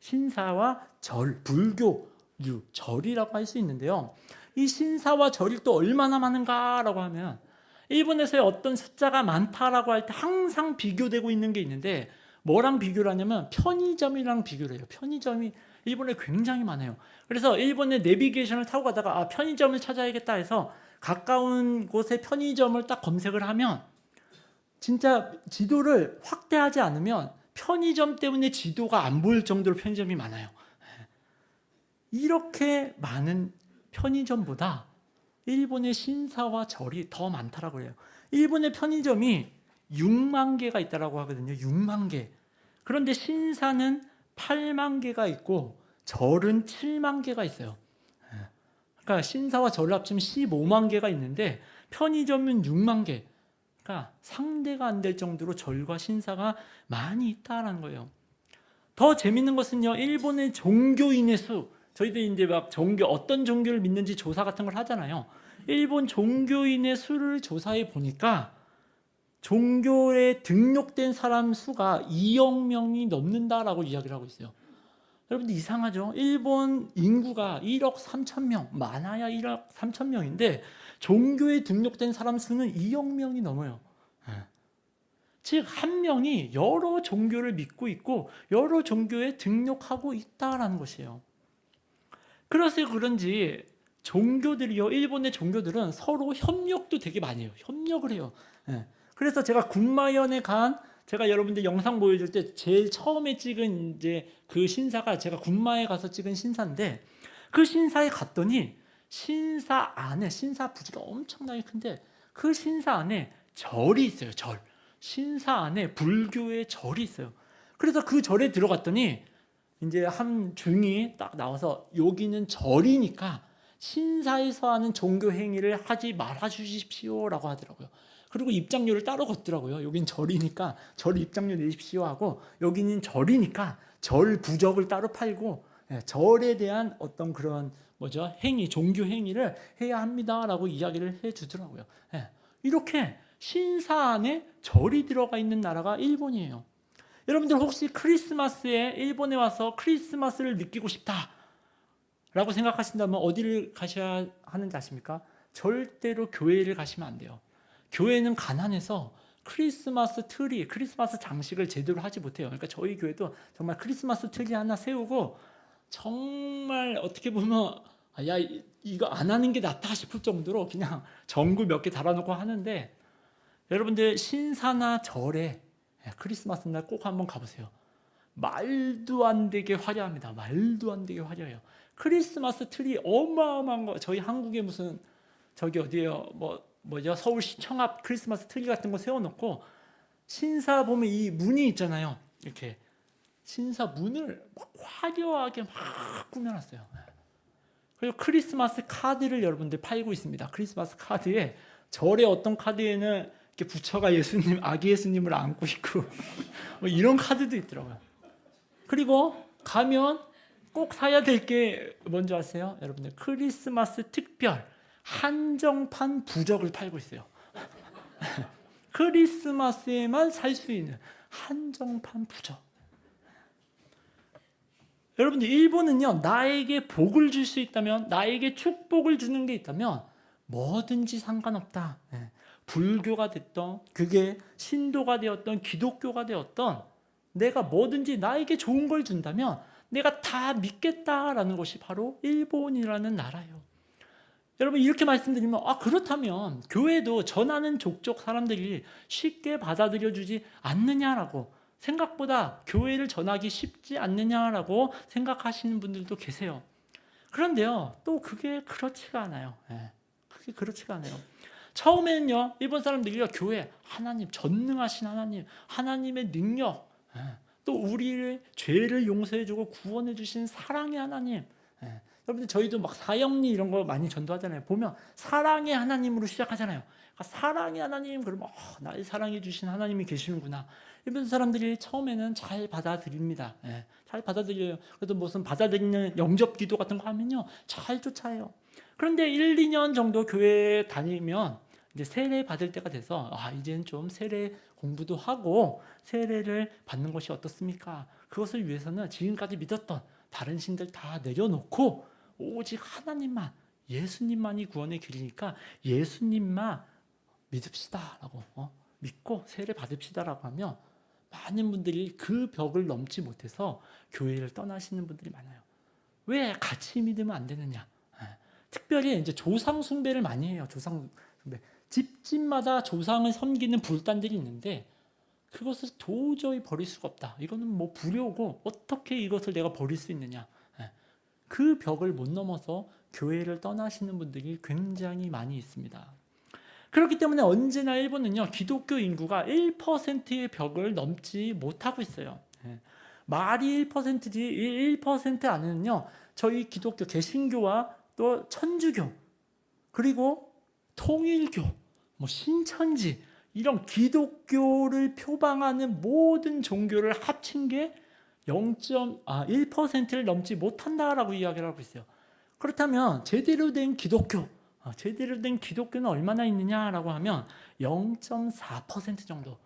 신사와 절, 불교류, 절이라고 할 수 있는데요. 이 신사와 절이 또 얼마나 많은가라고 하면 일본에서의 어떤 숫자가 많다라고 할 때 항상 비교되고 있는 게 있는데, 뭐랑 비교를 하냐면 편의점이랑 비교를 해요. 편의점이 일본에 굉장히 많아요. 그래서 일본의 내비게이션을 타고 가다가 편의점을 찾아야겠다 해서 가까운 곳에 편의점을 딱 검색을 하면 진짜 지도를 확대하지 않으면 편의점 때문에 지도가 안 보일 정도로 편의점이 많아요. 이렇게 많은 편의점보다 일본의 신사와 절이 더 많다라고 해요. 일본의 편의점이 6만 개가 있다라고 하거든요. 6만 개. 그런데 신사는 8만 개가 있고 절은 7만 개가 있어요. 그러니까 신사와 절을 합치면 15만 개가 있는데 편의점은 6만 개. 그러니까 상대가 안 될 정도로 절과 신사가 많이 있다라는 거예요. 더 재밌는 것은요, 일본의 종교인의 수. 저희들 이제 막 어떤 종교를 믿는지 조사 같은 걸 하잖아요. 일본 종교인의 수를 조사해 보니까 종교에 등록된 사람 수가 2억 명이 넘는다라고 이야기를 하고 있어요. 여러분들 이상하죠? 일본 인구가 1억 3천 명, 많아야 1억 3천 명인데 종교에 등록된 사람 수는 2억 명이 넘어요. 즉 한 명이 여러 종교를 믿고 있고 여러 종교에 등록하고 있다라는 것이에요. 그래서 그런지 종교들이요, 일본의 종교들은 서로 협력도 되게 많이 해요. 협력을 해요. 그래서 제가 군마현에 제가 여러분들 영상 보여줄 때 제일 처음에 찍은 이제 그 신사가 제가 군마에 가서 찍은 신사인데, 그 신사에 갔더니 신사 안에, 신사 부지가 엄청나게 큰데 그 신사 안에 절이 있어요. 절. 신사 안에 불교의 절이 있어요. 그래서 그 절에 들어갔더니 이제 한 중이 딱 나와서 여기는 절이니까 신사에서 하는 종교 행위를 하지 말아 주십시오라고 하더라고요. 그리고 입장료를 따로 걷더라고요. 여긴 절이니까 절 입장료 내십시오 하고, 여기는 절이니까 절 부적을 따로 팔고 절에 대한 어떤 그런 행위, 종교 행위를 해야 합니다라고 이야기를 해주더라고요. 이렇게 신사 안에 절이 들어가 있는 나라가 일본이에요. 여러분들 혹시 크리스마스에 일본에 와서 크리스마스를 느끼고 싶다라고 생각하신다면 어디를 가셔야 하는지 아십니까? 절대로 교회를 가시면 안 돼요. 교회는 가난해서 크리스마스 트리, 크리스마스 장식을 제대로 하지 못해요. 그러니까 저희 교회도 정말 크리스마스 트리 하나 세우고 정말 어떻게 보면 야, 이거 안 하는 게 낫다 싶을 정도로 그냥 전구 몇 개 달아놓고 하는데, 여러분들 신사나 절에 크리스마스 날 꼭 한번 가보세요. 말도 안 되게 화려합니다. 말도 안 되게 화려해요. 크리스마스 트리 어마어마한 거, 저희 한국에 무슨 저기 어디에요, 서울시청 앞 크리스마스 트리 같은 거 세워놓고, 신사 보면 이 문이 있잖아요. 이렇게 신사 문을 막 화려하게 막 꾸며놨어요. 그리고 크리스마스 카드를 여러분들 팔고 있습니다. 크리스마스 카드에 절의 어떤 카드에는 이렇게 부처가 예수님, 아기 예수님을 안고 있고 뭐 이런 카드도 있더라고요. 그리고 가면 꼭 사야 될 게 뭔지 아세요? 여러분들 크리스마스 특별 한정판 부적을 팔고 있어요. 크리스마스에만 살 수 있는 한정판 부적. 여러분들 일본은요, 나에게 복을 줄 수 있다면, 나에게 축복을 주는 게 있다면 뭐든지 상관없다. 불교가 됐던, 그게 신도가 되었던, 기독교가 되었던, 내가 뭐든지 나에게 좋은 걸 준다면 내가 다 믿겠다라는 것이 바로 일본이라는 나라예요. 여러분 이렇게 말씀드리면, 그렇다면 교회도 전하는 족족 사람들이 쉽게 받아들여주지 않느냐라고, 생각보다 교회를 전하기 쉽지 않느냐라고 생각하시는 분들도 계세요. 그런데요, 또 그게 그렇지가 않아요. 그게 그렇지가 않아요. 처음에는요, 일본 사람들이요, 교회, 하나님, 전능하신 하나님, 하나님의 능력, 또 우리를 죄를 용서해주고 구원해주신 사랑의 하나님. 여러분들 저희도 막 사형리 이런 거 많이 전도하잖아요. 보면 사랑의 하나님으로 시작하잖아요. 그러니까 사랑의 하나님, 그러면 나를 사랑해 주신 하나님이 계시는구나. 일본 사람들이 처음에는 잘 받아들입니다. 잘 받아들여요. 그래도 무슨 받아들이는 영접 기도 같은 거 하면요, 잘 쫓아요. 그런데 1, 2년 정도 교회 다니면 이제 세례 받을 때가 돼서 이제는 좀 세례 공부도 하고 세례를 받는 것이 어떻습니까? 그것을 위해서는 지금까지 믿었던 다른 신들 다 내려놓고 오직 하나님만, 예수님만이 구원의 길이니까 예수님만 믿읍시다라고 믿고 세례 받읍시다라고 하면 많은 분들이 그 벽을 넘지 못해서 교회를 떠나시는 분들이 많아요. 왜 같이 믿으면 안 되느냐? 특별히 이제 조상 숭배를 많이 해요. 조상 숭배. 집집마다 조상을 섬기는 불단들이 있는데 그것을 도저히 버릴 수가 없다. 이거는 뭐 불효고 어떻게 이것을 내가 버릴 수 있느냐. 그 벽을 못 넘어서 교회를 떠나시는 분들이 굉장히 많이 있습니다. 그렇기 때문에 언제나 일본은요, 기독교 인구가 1%의 벽을 넘지 못하고 있어요. 말이 1%지 1% 안에는요, 저희 기독교 개신교와 또 천주교, 그리고 통일교, 뭐 신천지, 이런 기독교를 표방하는 모든 종교를 합친 게 1%를 넘지 못한다라고 이야기를 하고 있어요. 그렇다면 제대로 된 기독교는 얼마나 있느냐라고 하면 0.4% 정도,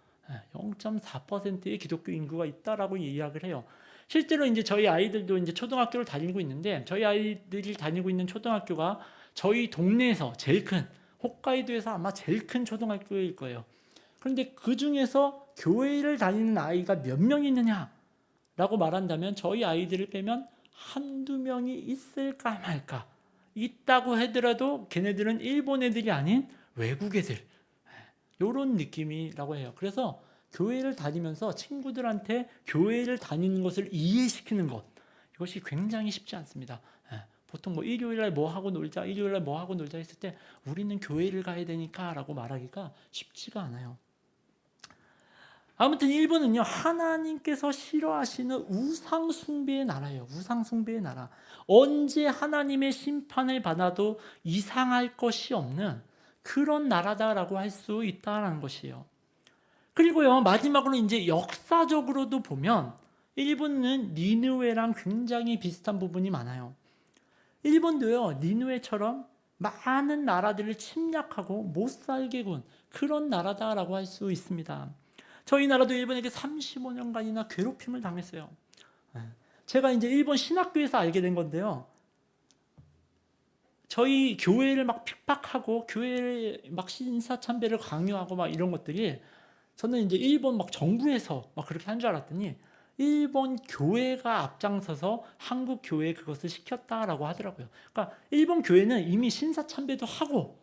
0.4%의 기독교 인구가 있다라고 이야기를 해요. 실제로 이제 저희 아이들도 이제 초등학교를 다니고 있는데, 저희 아이들이 다니고 있는 초등학교가 저희 동네에서 제일 큰, 홋카이도에서 아마 제일 큰 초등학교일 거예요. 그런데 그 중에서 교회를 다니는 아이가 몇 명 있느냐라고 말한다면 저희 아이들을 빼면 한두 명이 있을까 말까. 있다고 하더라도 걔네들은 일본 애들이 아닌 외국 애들, 이런 느낌이라고 해요. 그래서 교회를 다니면서 친구들한테 교회를 다니는 것을 이해시키는 것, 이것이 굉장히 쉽지 않습니다. 보통 뭐 일요일날 뭐 하고 놀자, 일요일날 뭐 하고 놀자 했을 때 우리는 교회를 가야 되니까 라고 말하기가 쉽지가 않아요. 아무튼 일본은요, 하나님께서 싫어하시는 우상 숭배의 나라예요. 우상 숭배의 나라. 언제 하나님의 심판을 받아도 이상할 것이 없는 그런 나라다라고 할 수 있다는 것이에요. 그리고요, 마지막으로 이제 역사적으로도 보면 일본은 니느웨랑 굉장히 비슷한 부분이 많아요. 일본도요, 니느웨처럼 많은 나라들을 침략하고 못살게 군 그런 나라다라고 할 수 있습니다. 저희 나라도 일본에게 35년간이나 괴롭힘을 당했어요. 제가 이제 일본 신학교에서 알게 된 건데요. 저희 교회를 막 핍박하고 교회를 막 신사참배를 강요하고 막 이런 것들이, 저는 이제 일본 막 정부에서 막 그렇게 한 줄 알았더니 일본 교회가 앞장서서 한국 교회에 그것을 시켰다라고 하더라고요. 그러니까 일본 교회는 이미 신사참배도 하고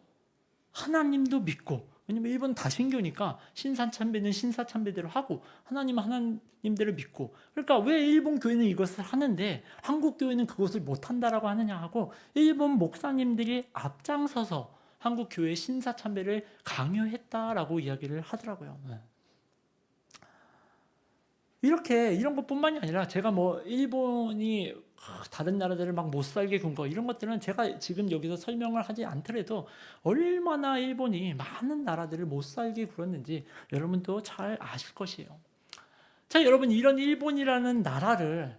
하나님도 믿고, 왜냐면 일본 다신교니까 신사참배는 신사참배대로 하고 하나님은 하나님대로 믿고, 그러니까 왜 일본 교회는 이것을 하는데 한국 교회는 그것을 못한다라고 하느냐 하고 일본 목사님들이 앞장서서 한국 교회의 신사참배를 강요했다라고 이야기를 하더라고요. 이렇게 이런 것뿐만이 아니라 제가 뭐 일본이 다른 나라들을 막 못 살게 군 거, 이런 것들은 제가 지금 여기서 설명을 하지 않더라도 얼마나 일본이 많은 나라들을 못 살게 굴었는지 여러분도 잘 아실 것이에요. 자, 여러분, 이런 일본이라는 나라를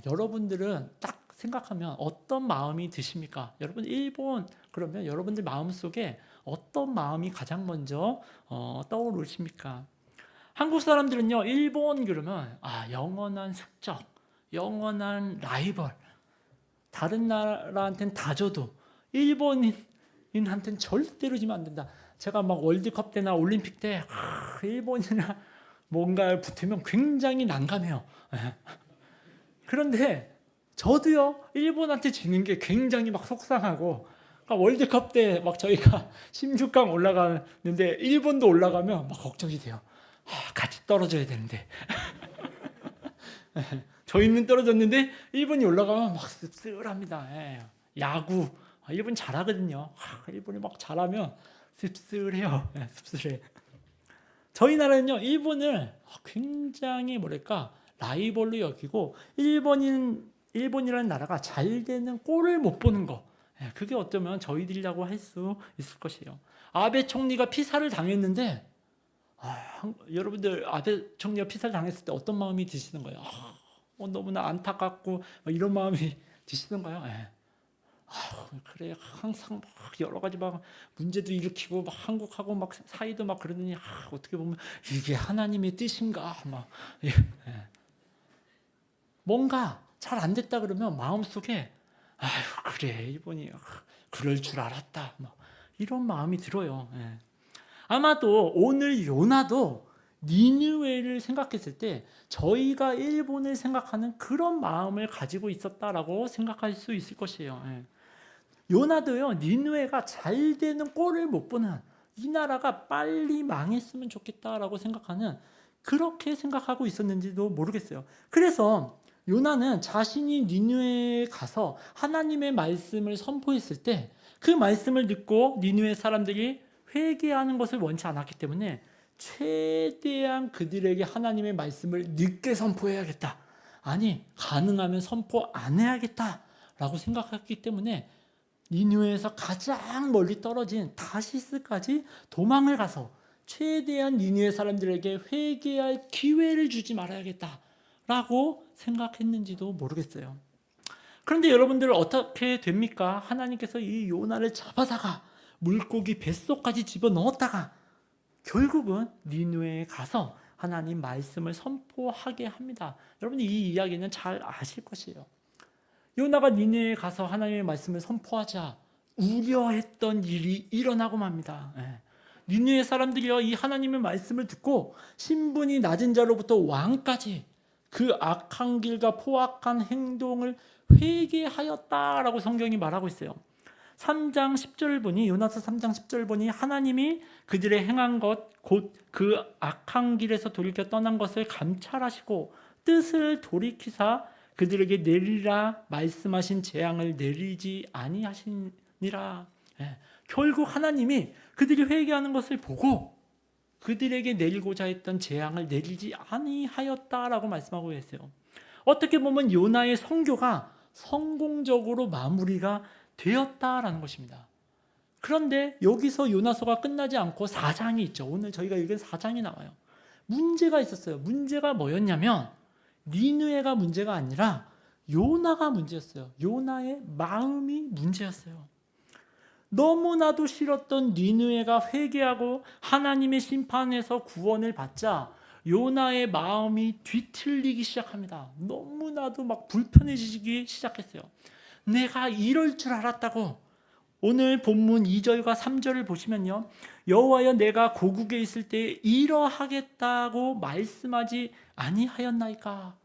여러분들은 딱 생각하면 어떤 마음이 드십니까? 여러분, 일본 그러면 여러분들 마음속에 어떤 마음이 가장 먼저 떠오르십니까? 한국 사람들은요, 일본 그러면 영원한 숙적, 영원한 라이벌, 다른 나라한테는 다 줘도 일본인한테는 절대로 지면 안 된다. 제가 막 월드컵 때나 올림픽 때 일본이나 뭔가 붙으면 굉장히 난감해요. 그런데 저도요, 일본한테 지는 게 굉장히 막 속상하고, 그러니까 월드컵 때 막 저희가 16강 올라가는데 일본도 올라가면 막 걱정이 돼요. 같이 떨어져야 되는데 저희는 떨어졌는데 일본이 올라가면 막 씁쓸합니다. 야구, 일본 잘하거든요. 일본이 막 잘하면 씁쓸해요. 씁쓸해. 저희 나라는요, 일본을 굉장히 뭐랄까 라이벌로 여기고, 일본이라는 나라가 잘 되는 꼴을 못 보는 거, 그게 어쩌면 저희들이라고 할 수 있을 것이에요. 아베 총리가 피살을 당했는데 여러분들 아베 총리가 피살 당했을 때 어떤 마음이 드시는 거예요? 너무나 안타깝고 이런 마음이 드시던가요? 그래, 항상 막 여러 가지 막 문제도 일으키고 막 한국하고 막 사이도 막 그러더니 어떻게 보면 이게 하나님의 뜻인가 막 뭔가 잘 안 됐다 그러면 마음속에 그래, 일본이 그럴 줄 알았다 막 이런 마음이 들어요. 아마도 오늘 요나도 니느웨를 생각했을 때 저희가 일본을 생각하는 그런 마음을 가지고 있었다라고 생각할 수 있을 것이에요. 요나도요, 니느웨가 잘 되는 꼴을 못 보는 이 나라가 빨리 망했으면 좋겠다라고 생각하는, 그렇게 생각하고 있었는지도 모르겠어요. 그래서 요나는 자신이 니느웨에 가서 하나님의 말씀을 선포했을 때 그 말씀을 듣고 니느웨 사람들이 회개하는 것을 원치 않았기 때문에 최대한 그들에게 하나님의 말씀을 늦게 선포해야겠다. 아니, 가능하면 선포 안 해야겠다라고 생각했기 때문에 니느웨에서 가장 멀리 떨어진 다시스까지 도망을 가서 최대한 니느웨 사람들에게 회개할 기회를 주지 말아야겠다라고 생각했는지도 모르겠어요. 그런데 여러분들 어떻게 됩니까? 하나님께서 이 요나를 잡아다가 물고기 뱃속까지 집어넣었다가 결국은 니느웨에 가서 하나님 말씀을 선포하게 합니다. 여러분 이 이야기는 잘 아실 것이에요. 요나가 니느웨에 가서 하나님의 말씀을 선포하자 우려했던 일이 일어나고 맙니다. 니느웨 사람들이요, 이 하나님의 말씀을 듣고 신분이 낮은 자로부터 왕까지 그 악한 길과 포악한 행동을 회개하였다라고 성경이 말하고 있어요. 3장 10절 보니, 요나서 3장 10절 보니 하나님이 그들의 행한 것 곧 그 악한 길에서 돌이켜 떠난 것을 감찰하시고 뜻을 돌이키사 그들에게 내리라 말씀하신 재앙을 내리지 아니하시니라. 결국 하나님이 그들이 회개하는 것을 보고 그들에게 내리고자 했던 재앙을 내리지 아니하였다라고 말씀하고 계세요. 어떻게 보면 요나의 선교가 성공적으로 마무리가 되었다라는 것입니다. 그런데 여기서 요나서가 끝나지 않고 4장이 있죠. 오늘 저희가 읽은 4장이 나와요. 문제가 있었어요. 문제가 뭐였냐면 니느웨가 문제가 아니라 요나가 문제였어요. 요나의 마음이 문제였어요. 너무나도 싫었던 니느웨가 회개하고 하나님의 심판에서 구원을 받자 요나의 마음이 뒤틀리기 시작합니다. 너무나도 막 불편해지기 시작했어요. 내가 이럴 줄 알았다고. 오늘 본문 2절과 3절을 보시면요, 여호와여 내가 고국에 있을 때 이러하겠다고 말씀하지 아니하였나이까.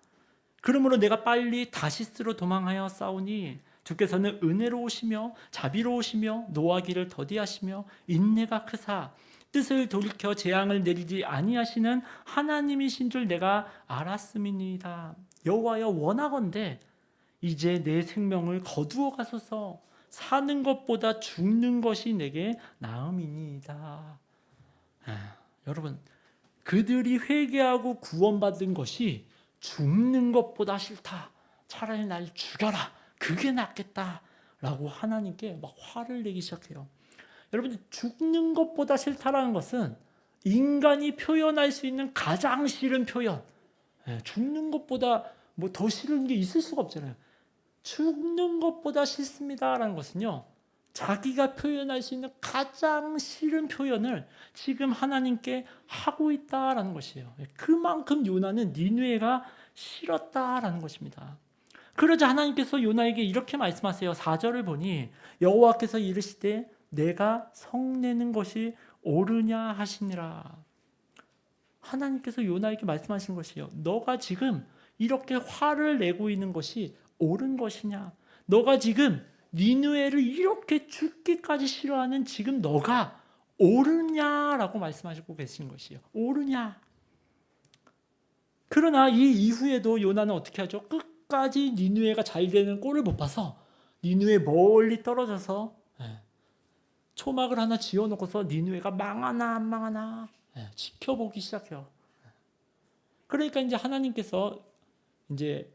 그러므로 내가 빨리 다시스로 도망하여 싸우니 주께서는 은혜로우시며 자비로우시며 노하기를 더디하시며 인내가 크사 뜻을 돌이켜 재앙을 내리지 아니하시는 하나님이신 줄 내가 알았음이니이다. 여호와여 원하건대 이제 내 생명을 거두어 가소서. 사는 것보다 죽는 것이 내게 나음이니이다. 여러분, 그들이 회개하고 구원받은 것이 죽는 것보다 싫다. 차라리 날 죽여라. 그게 낫겠다라고 하나님께 막 화를 내기 시작해요. 여러분, 죽는 것보다 싫다라는 것은 인간이 표현할 수 있는 가장 싫은 표현. 죽는 것보다 뭐 더 싫은 게 있을 수가 없잖아요. 죽는 것보다 싫습니다라는 것은요, 자기가 표현할 수 있는 가장 싫은 표현을 지금 하나님께 하고 있다라는 것이에요. 그만큼 요나는 니느웨가 싫었다라는 것입니다. 그러자 하나님께서 요나에게 이렇게 말씀하세요. 4절을 보니 여호와께서 이르시되 내가 성내는 것이 옳으냐 하시니라. 하나님께서 요나에게 말씀하신 것이요, 너가 지금 이렇게 화를 내고 있는 것이 옳은 것이냐? 너가 지금 니느웨를 이렇게 죽기까지 싫어하는 지금 너가 옳으냐라고 말씀하시고 계신 것이요, 옳으냐? 그러나 이 이후에도 요나는 어떻게 하죠? 끝까지 니느웨가 잘 되는 꼴을 못 봐서 니느웨 멀리 떨어져서 초막을 하나 지어놓고서 니느웨가 망하나 안 망하나 지켜보기 시작해요. 그러니까 이제 하나님께서 이제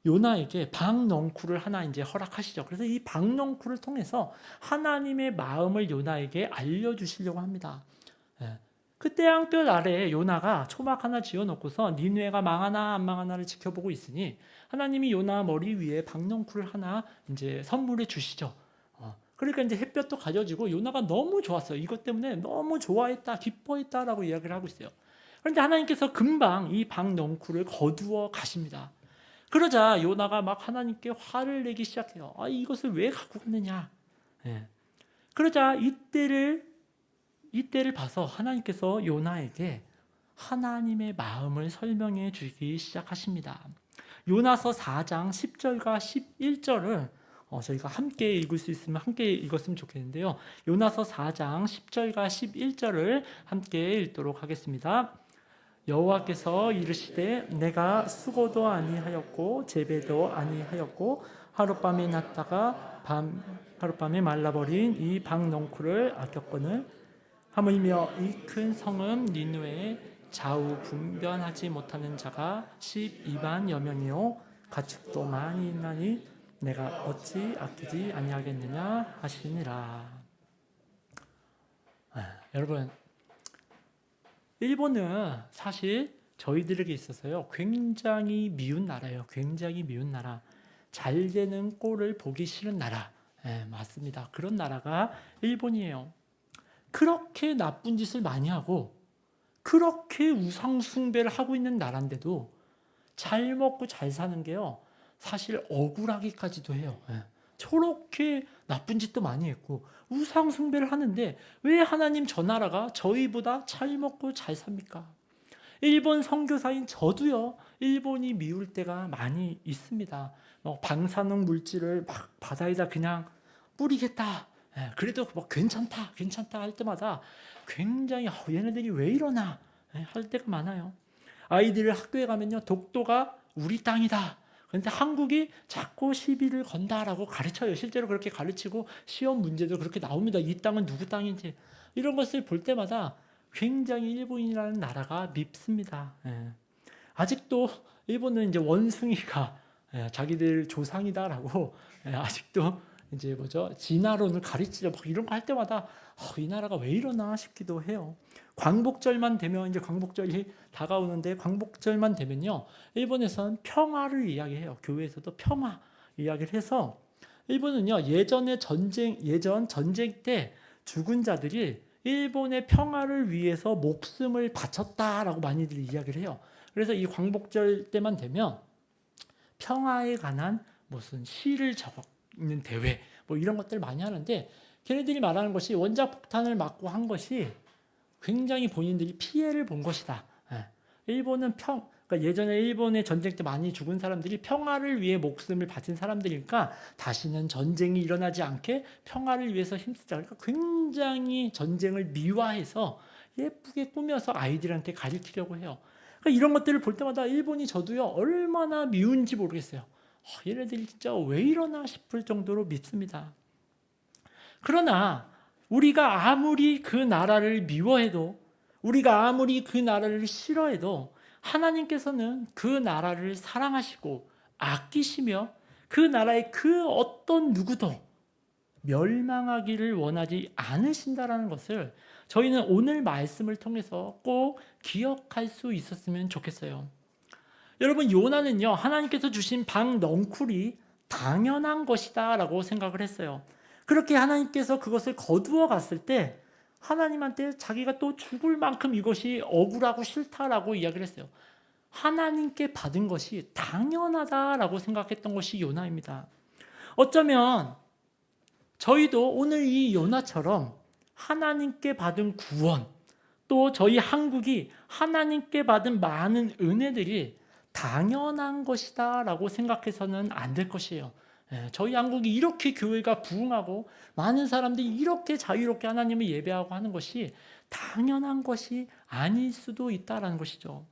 요나에게 박넝쿨을 하나 이제 허락하시죠. 그래서 이 박넝쿨을 통해서 하나님의 마음을 요나에게 알려주시려고 합니다. 그 태양볕 아래에 요나가 초막 하나 지어놓고서 니느웨가 망하나 안 망하나를 지켜보고 있으니 하나님이 요나 머리 위에 박넝쿨을 하나 이제 선물해 주시죠. 그러니까 이제 햇볕도 가져지고 요나가 너무 좋았어요. 이것 때문에 너무 좋아했다, 기뻐했다라고 이야기를 하고 있어요. 그런데 하나님께서 금방 이 박넝쿨을 거두어 가십니다. 그러자 요나가 막 하나님께 화를 내기 시작해요. 이것을 왜 갖고 갔느냐? 그러자 이때를 봐서 하나님께서 요나에게 하나님의 마음을 설명해 주기 시작하십니다. 요나서 4장 10절과 11절을 저희가 함께 읽을 수 있으면 함께 읽었으면 좋겠는데요. 요나서 4장 10절과 11절을 함께 읽도록 하겠습니다. 여호와께서 이르시되 내가 수고도 아니하였고 재배도 아니하였고 하룻밤에 났다가 하룻밤에 말라버린 이 박넝쿨을 아꼈거늘 하물며 이 큰 성은 니느웨에 좌우분변하지 못하는 자가 12만여 명이요 가축도 많이 있나니 내가 어찌 아끼지 아니하겠느냐 하시니라. 여러분, 일본은 사실 저희들에게 있어서요 굉장히 미운 나라예요. 굉장히 미운 나라. 잘 되는 꼴을 보기 싫은 나라. 맞습니다. 그런 나라가 일본이에요. 그렇게 나쁜 짓을 많이 하고 그렇게 우상 숭배를 하고 있는 나라인데도 잘 먹고 잘 사는 게요 사실 억울하기까지도 해요. 저렇게 나쁜 짓도 많이 했고 우상 숭배를 하는데 왜 하나님 저 나라가 저희보다 잘 먹고 잘 삽니까? 일본 선교사인 저도요 일본이 미울 때가 많이 있습니다. 방사능 물질을 막 바다에다 그냥 뿌리겠다. 그래도 뭐 괜찮다 할 때마다 굉장히 얘네들이 왜 이러나 할 때가 많아요. 아이들 학교에 가면요 독도가 우리 땅이다. 그런데 한국이 자꾸 시비를 건다라고 가르쳐요. 실제로 그렇게 가르치고 시험 문제도 그렇게 나옵니다. 이 땅은 누구 땅인지 이런 것을 볼 때마다 굉장히 일본이라는 나라가 밉습니다. 아직도 일본은 이제 원숭이가 자기들 조상이다라고 아직도 이제 진화론을 가르치려 막 이런 거 할 때마다 이 나라가 왜 이러나 싶기도 해요. 광복절만 되면 이제 광복절이 다가오는데 광복절만 되면요 일본에서는 평화를 이야기해요. 교회에서도 평화 이야기를 해서 일본은요 예전 전쟁 때 죽은 자들이 일본의 평화를 위해서 목숨을 바쳤다라고 많이들 이야기를 해요. 그래서 이 광복절 때만 되면 평화에 관한 무슨 시를 적는 대회 뭐 이런 것들 많이 하는데 걔네들이 말하는 것이 원자 폭탄을 맞고 한 것이 굉장히 본인들이 피해를 본 것이다. 일본은 그러니까 예전에 일본의 전쟁 때 많이 죽은 사람들이 평화를 위해 목숨을 바친 사람들이니까 다시는 전쟁이 일어나지 않게 평화를 위해서 힘쓰자. 그러니까 굉장히 전쟁을 미화해서 예쁘게 꾸며서 아이들한테 가르치려고 해요. 그러니까 이런 것들을 볼 때마다 일본이 저도요 얼마나 미운지 모르겠어요. 얘네들이 진짜 왜 이러나 싶을 정도로 밉습니다. 그러나 우리가 아무리 그 나라를 미워해도 우리가 아무리 그 나라를 싫어해도 하나님께서는 그 나라를 사랑하시고 아끼시며 그 나라의 그 어떤 누구도 멸망하기를 원하지 않으신다라는 것을 저희는 오늘 말씀을 통해서 꼭 기억할 수 있었으면 좋겠어요. 여러분 요나는요 하나님께서 주신 박넝쿨이 당연한 것이다 라고 생각을 했어요. 그렇게 하나님께서 그것을 거두어 갔을 때 하나님한테 자기가 또 죽을 만큼 이것이 억울하고 싫다라고 이야기를 했어요. 하나님께 받은 것이 당연하다라고 생각했던 것이 요나입니다. 어쩌면 저희도 오늘 이 요나처럼 하나님께 받은 구원 또 저희 한국이 하나님께 받은 많은 은혜들이 당연한 것이다 라고 생각해서는 안 될 것이에요. 저희 한국이 이렇게 교회가 부흥하고 많은 사람들이 이렇게 자유롭게 하나님을 예배하고 하는 것이 당연한 것이 아닐 수도 있다는 것이죠.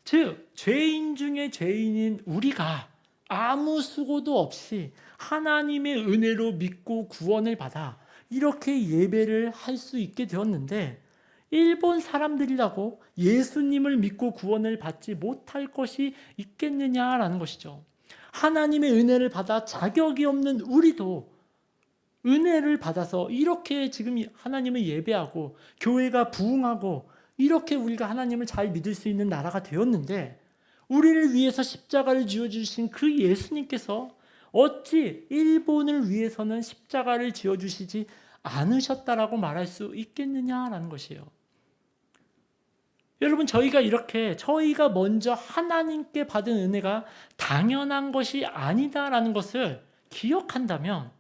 즉 죄인 중에 죄인인 우리가 아무 수고도 없이 하나님의 은혜로 믿고 구원을 받아 이렇게 예배를 할 수 있게 되었는데 일본 사람들이라고 예수님을 믿고 구원을 받지 못할 것이 있겠느냐라는 것이죠. 하나님의 은혜를 받아 자격이 없는 우리도 은혜를 받아서 이렇게 지금 하나님을 예배하고 교회가 부흥하고 이렇게 우리가 하나님을 잘 믿을 수 있는 나라가 되었는데 우리를 위해서 십자가를 지어주신 그 예수님께서 어찌 일본을 위해서는 십자가를 지어주시지 않으셨다라고 말할 수 있겠느냐라는 것이에요. 여러분 저희가 먼저 하나님께 받은 은혜가 당연한 것이 아니다라는 것을 기억한다면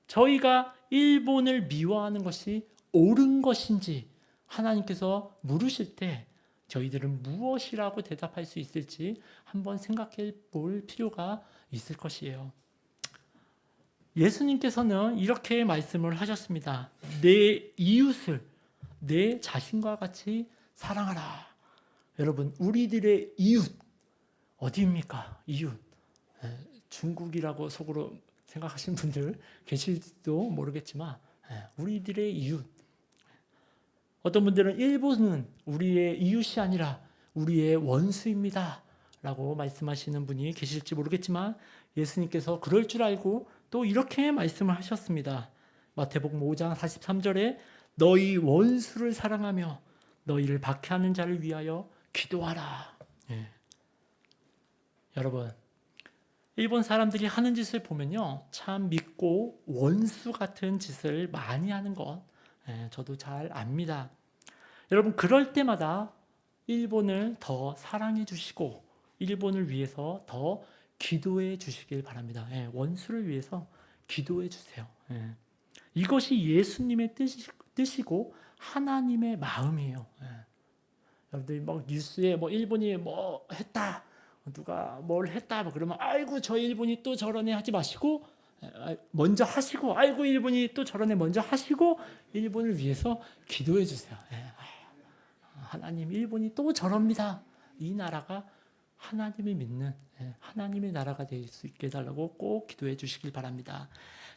저희가 일본을 미워하는 것이 옳은 것인지 하나님께서 물으실 때 저희들은 무엇이라고 대답할 수 있을지 한번 생각해 볼 필요가 있을 것이에요. 예수님께서는 이렇게 말씀을 하셨습니다. 내 이웃을 내 자신과 같이 사랑하라. 여러분, 우리들의 이웃 어디입니까? 이웃. 중국이라고 속으로 생각하시는 분들 계실지도 모르겠지만 우리들의 이웃. 어떤 분들은 일본은 우리의 이웃이 아니라 우리의 원수입니다 라고 말씀하시는 분이 계실지 모르겠지만 예수님께서 그럴 줄 알고 또 이렇게 말씀을 하셨습니다. 마태복음 5장 43절에 너희 원수를 사랑하며 너희를 박해하는 자를 위하여 기도하라. 여러분, 일본 사람들이 하는 짓을 보면요, 참 믿고 원수 같은 짓을 많이 하는 것 저도 잘 압니다. 여러분, 그럴 때마다 일본을 더 사랑해 주시고 일본을 위해서 더 기도해 주시길 바랍니다. 원수를 위해서 기도해 주세요. 이것이 예수님의 뜻이고 하나님의 마음이에요. 여러분들 막 뉴스에 뭐 일본이 뭐 했다, 누가 뭘 했다 그러면 아이고 저 일본이 또 저러네 하지 마시고 먼저 하시고 아이고 일본이 또 저러네 먼저 하시고 일본을 위해서 기도해 주세요. 하나님, 일본이 또 저럽니다. 이 나라가 하나님을 믿는 하나님의 나라가 될 수 있게 해달라고 꼭 기도해 주시길 바랍니다.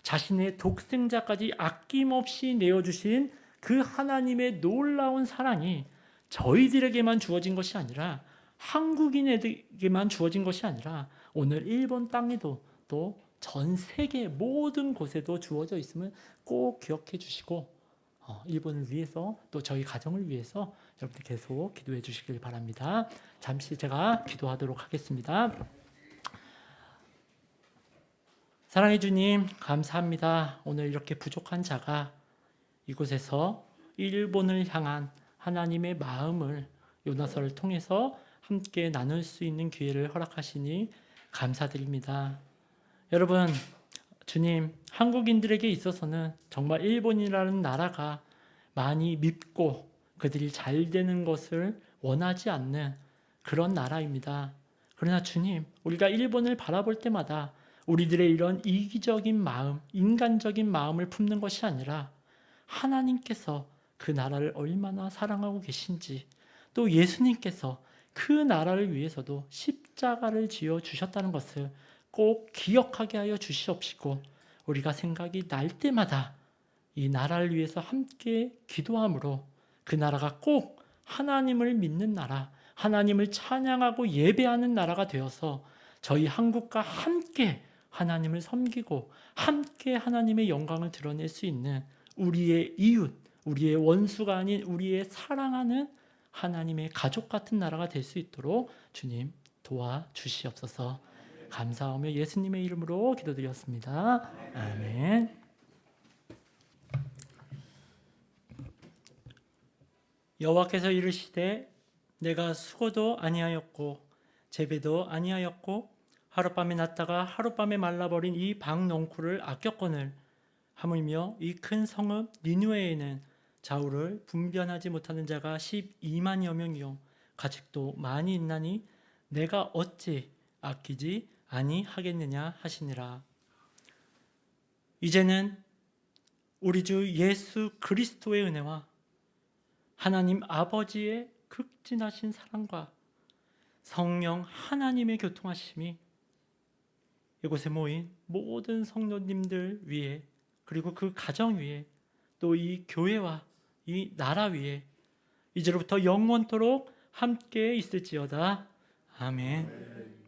자신의 독생자까지 아낌없이 내어주신 그 하나님의 놀라운 사랑이 저희들에게만 주어진 것이 아니라 한국인에게만 주어진 것이 아니라 오늘 일본 땅에도 또 전 세계 모든 곳에도 주어져 있음을 꼭 기억해 주시고 일본을 위해서 또 저희 가정을 위해서 여러분들 계속 기도해 주시길 바랍니다. 잠시 제가 기도하도록 하겠습니다. 사랑해 주님, 감사합니다. 오늘 이렇게 부족한 자가 이곳에서 일본을 향한 하나님의 마음을 요나서를 통해서 함께 나눌 수 있는 기회를 허락하시니 감사드립니다. 여러분, 주님, 한국인들에게 있어서는 정말 일본이라는 나라가 많이 밉고 그들이 잘 되는 것을 원하지 않는 그런 나라입니다. 그러나 주님, 우리가 일본을 바라볼 때마다 우리들의 이런 이기적인 마음, 인간적인 마음을 품는 것이 아니라 하나님께서 그 나라를 얼마나 사랑하고 계신지, 또 예수님께서 그 나라를 위해서도 십자가를 지어 주셨다는 것을 꼭 기억하게 하여 주시옵시고, 우리가 생각이 날 때마다 이 나라를 위해서 함께 기도함으로 그 나라가 꼭 하나님을 믿는 나라, 하나님을 찬양하고 예배하는 나라가 되어서 저희 한국과 함께 하나님을 섬기고 함께 하나님의 영광을 드러낼 수 있는 우리의 이웃, 우리의 원수가 아닌 우리의 사랑하는 하나님의 가족 같은 나라가 될 수 있도록 주님 도와주시옵소서. 감사하며 예수님의 이름으로 기도드렸습니다. 아멘. 여호와께서 이르시되 내가 수고도 아니하였고 재배도 아니하였고 하룻밤에 났다가 하룻밤에 말라버린 이 박넝쿨을 아꼈거늘 하물며 이 큰 성읍 니느웨에는 좌우를 분변하지 못하는 자가 12만여 명이요 가축도 많이 있나니 내가 어찌 아끼지 아니하겠느냐 하시니라. 이제는 우리 주 예수 그리스도의 은혜와 하나님 아버지의 극진하신 사랑과 성령 하나님의 교통하심이 이곳에 모인 모든 성도님들 위에, 그리고 그 가정 위에, 또 이 교회와 이 나라 위에 이제로부터 영원토록 함께 있을지어다. 아멘.